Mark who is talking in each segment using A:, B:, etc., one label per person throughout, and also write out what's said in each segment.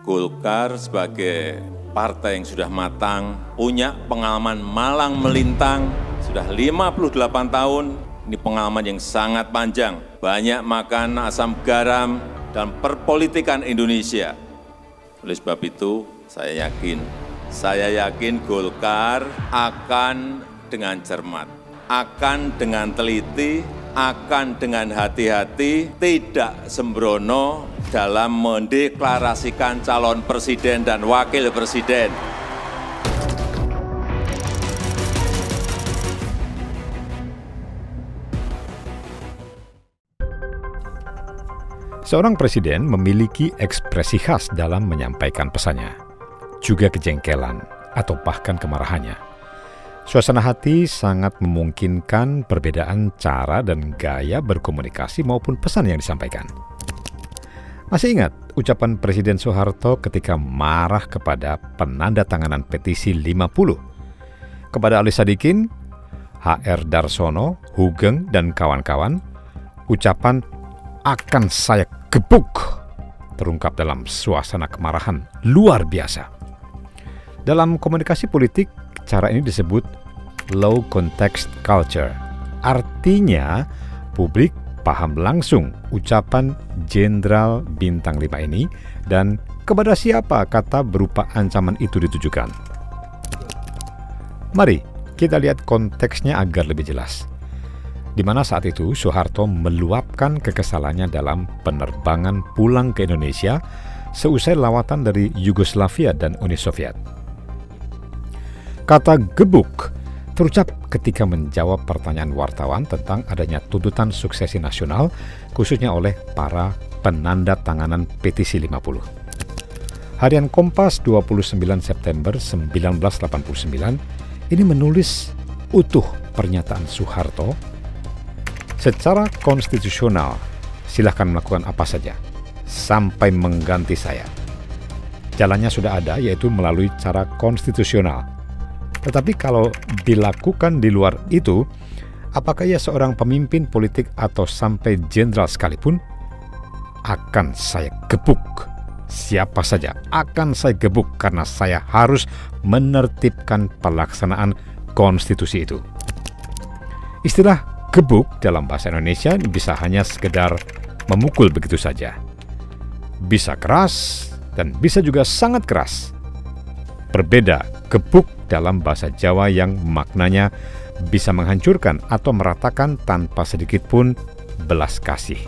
A: Golkar sebagai partai yang sudah matang, punya pengalaman malang melintang, sudah 58 tahun, ini pengalaman yang sangat panjang, banyak makan asam garam dalam perpolitikan Indonesia. Oleh sebab itu, saya yakin Golkar akan dengan cermat, akan dengan teliti, akan dengan hati-hati, tidak sembrono dalam mendeklarasikan calon presiden dan wakil presiden.
B: Seorang presiden memiliki ekspresi khas dalam menyampaikan pesannya, juga kejengkelan atau bahkan kemarahannya. Suasana hati sangat memungkinkan perbedaan cara dan gaya berkomunikasi maupun pesan yang disampaikan. Masih ingat ucapan Presiden Soeharto ketika marah kepada penandatanganan petisi 50? Kepada Ali Sadikin, HR Darsono, Hugeng, dan kawan-kawan, ucapan "akan saya gebuk" terungkap dalam suasana kemarahan luar biasa. Dalam komunikasi politik, cara ini disebut low context culture. Artinya, publik paham langsung ucapan Jenderal Bintang 5 ini dan kepada siapa kata berupa ancaman itu ditujukan. Mari kita lihat konteksnya agar lebih jelas. Di mana saat itu Soeharto meluapkan kekesalannya dalam penerbangan pulang ke Indonesia seusai lawatan dari Yugoslavia dan Uni Soviet. Kata gebuk terucap ketika menjawab pertanyaan wartawan tentang adanya tuntutan suksesi nasional, khususnya oleh para penanda tanganan petisi 50. Harian Kompas 29 September 1989 ini menulis utuh pernyataan Soeharto, "Secara konstitusional, silahkan melakukan apa saja, sampai mengganti saya. Jalannya sudah ada, yaitu melalui cara konstitusional. Tetapi kalau dilakukan di luar itu, apakah ia seorang pemimpin politik atau sampai jenderal sekalipun, akan saya gebuk. Siapa saja akan saya gebuk karena saya harus menertibkan pelaksanaan konstitusi itu." Istilah gebuk dalam bahasa Indonesia bisa hanya sekedar memukul begitu saja. Bisa keras dan bisa juga sangat keras. Berbeda gebuk dalam bahasa Jawa yang maknanya bisa menghancurkan atau meratakan tanpa sedikit pun belas kasih.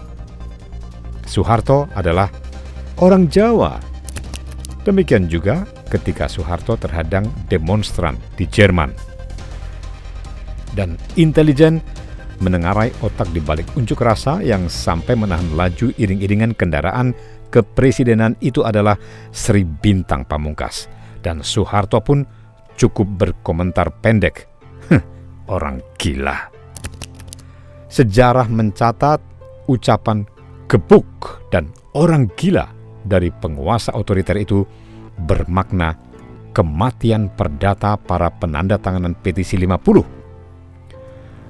B: Soeharto adalah orang Jawa. Demikian juga ketika Soeharto terhadang demonstran di Jerman. Dan intelijen menengarai otak di balik unjuk rasa yang sampai menahan laju iring-iringan kendaraan kepresidenan itu adalah Sri Bintang Pamungkas. Dan Soeharto pun cukup berkomentar pendek, "Orang gila." Sejarah mencatat ucapan gebuk dan orang gila dari penguasa otoriter itu bermakna kematian perdata para penandatanganan petisi 50.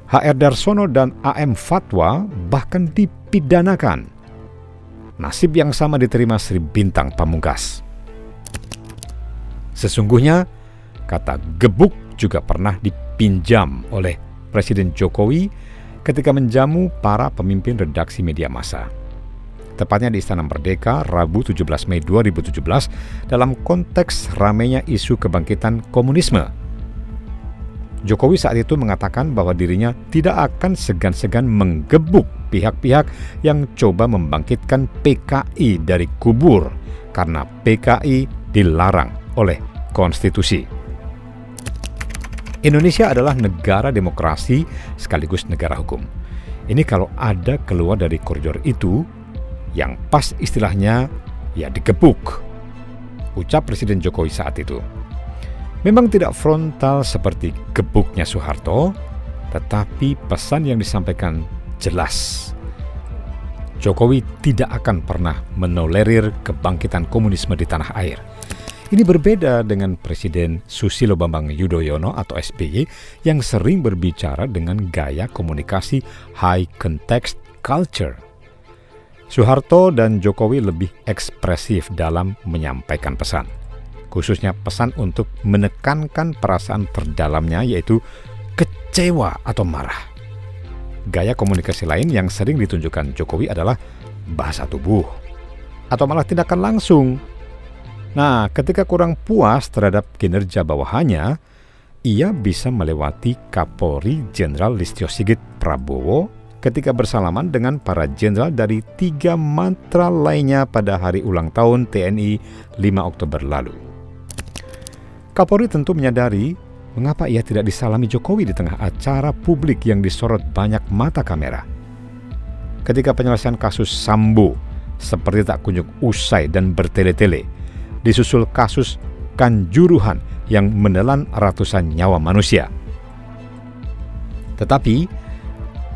B: HR Darsono dan AM Fatwa bahkan dipidanakan. Nasib yang sama diterima Sri Bintang Pamungkas. Sesungguhnya, kata gebuk juga pernah dipinjam oleh Presiden Jokowi ketika menjamu para pemimpin redaksi media massa. Tepatnya di Istana Merdeka, Rabu 17 Mei 2017, dalam konteks ramainya isu kebangkitan komunisme. Jokowi saat itu mengatakan bahwa dirinya tidak akan segan-segan menggebuk pihak-pihak yang coba membangkitkan PKI dari kubur, karena PKI dilarang oleh konstitusi. Indonesia adalah negara demokrasi sekaligus negara hukum. Ini kalau ada keluar dari koridor itu, yang pas istilahnya ya digebuk, ucap Presiden Jokowi saat itu. Memang tidak frontal seperti gebuknya Soeharto, tetapi pesan yang disampaikan jelas. Jokowi tidak akan pernah menolerir kebangkitan komunisme di tanah air. Ini berbeda dengan Presiden Susilo Bambang Yudhoyono atau SBY yang sering berbicara dengan gaya komunikasi high context culture. Soeharto dan Jokowi lebih ekspresif dalam menyampaikan pesan, khususnya pesan untuk menekankan perasaan terdalamnya, yaitu kecewa atau marah. Gaya komunikasi lain yang sering ditunjukkan Jokowi adalah bahasa tubuh atau malah tindakan langsung. Nah, ketika kurang puas terhadap kinerja bawahannya, ia bisa melewati Kapolri Jenderal Listio Sigit Prabowo ketika bersalaman dengan para jenderal dari 3 matra lainnya pada hari ulang tahun TNI 5 Oktober lalu. Kapolri tentu menyadari mengapa ia tidak disalami Jokowi di tengah acara publik yang disorot banyak mata kamera. Ketika penyelesaian kasus Sambo seperti tak kunjung usai dan bertele-tele, disusul kasus Kanjuruhan yang menelan ratusan nyawa manusia. Tetapi,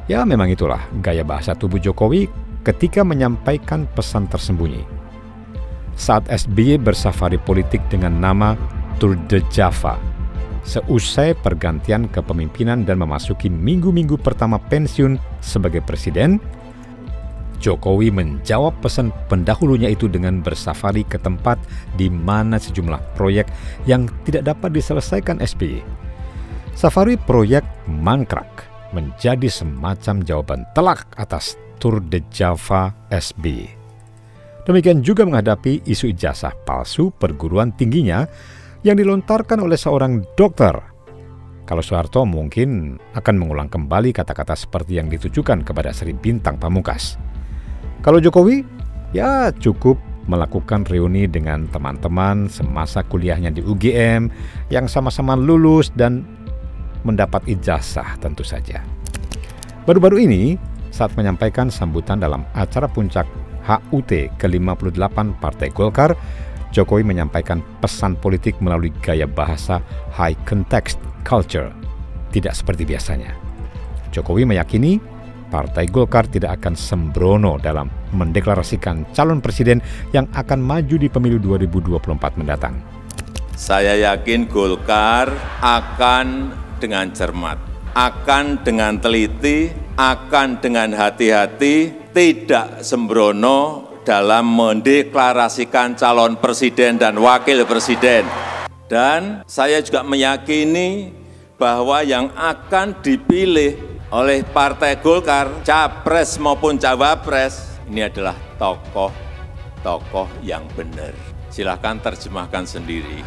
B: ya memang itulah gaya bahasa tubuh Jokowi ketika menyampaikan pesan tersembunyi. Saat SBY bersafari politik dengan nama Tour de Java, seusai pergantian kepemimpinan dan memasuki minggu-minggu pertama pensiun sebagai presiden, Jokowi menjawab pesan pendahulunya itu dengan bersafari ke tempat di mana sejumlah proyek yang tidak dapat diselesaikan SBY. Safari proyek mangkrak menjadi semacam jawaban telak atas Tour de Java SBY. Demikian juga menghadapi isu ijazah palsu perguruan tingginya yang dilontarkan oleh seorang dokter. Kalau Soeharto mungkin akan mengulang kembali kata-kata seperti yang ditujukan kepada Sri Bintang Pamungkas. Kalau Jokowi, ya cukup melakukan reuni dengan teman-teman semasa kuliahnya di UGM yang sama-sama lulus dan mendapat ijazah tentu saja. Baru-baru ini, saat menyampaikan sambutan dalam acara puncak HUT ke-58 Partai Golkar, Jokowi menyampaikan pesan politik melalui gaya bahasa high context culture, tidak seperti biasanya. Jokowi meyakini Partai Golkar tidak akan sembrono dalam mendeklarasikan calon presiden yang akan maju di pemilu 2024 mendatang.
A: Saya yakin Golkar akan dengan cermat, akan dengan teliti, akan dengan hati-hati, tidak sembrono dalam mendeklarasikan calon presiden dan wakil presiden. Dan saya juga meyakini bahwa yang akan dipilih oleh Partai Golkar, capres maupun cawapres, ini adalah tokoh yang benar. Silahkan terjemahkan sendiri.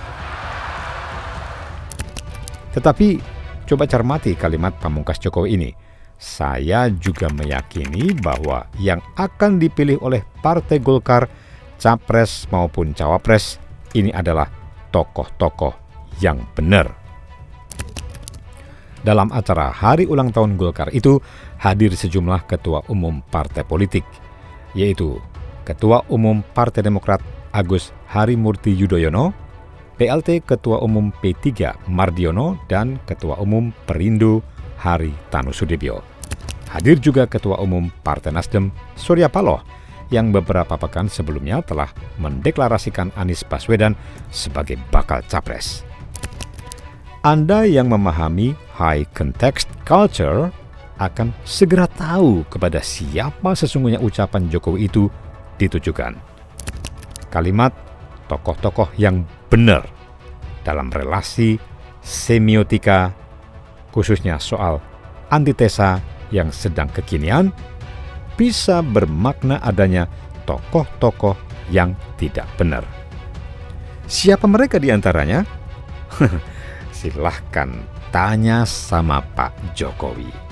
B: Tetapi, coba cermati kalimat Pamungkas Jokowi ini. Saya juga meyakini bahwa yang akan dipilih oleh Partai Golkar, capres maupun cawapres, ini adalah tokoh-tokoh yang benar. Dalam acara hari ulang tahun Golkar itu hadir sejumlah ketua umum partai politik, yaitu Ketua Umum Partai Demokrat Agus Harimurti Yudhoyono, PLT Ketua Umum P3 Mardiono, dan Ketua Umum Perindo Haritanu Sudibyo. Hadir juga Ketua Umum Partai Nasdem Surya Paloh yang beberapa pekan sebelumnya telah mendeklarasikan Anies Baswedan sebagai bakal capres. Anda yang memahami high context culture akan segera tahu kepada siapa sesungguhnya ucapan Jokowi itu ditujukan. Kalimat tokoh-tokoh yang benar dalam relasi semiotika, khususnya soal antitesa yang sedang kekinian, bisa bermakna adanya tokoh-tokoh yang tidak benar. Siapa mereka di antaranya? Silahkan tanya sama Pak Jokowi.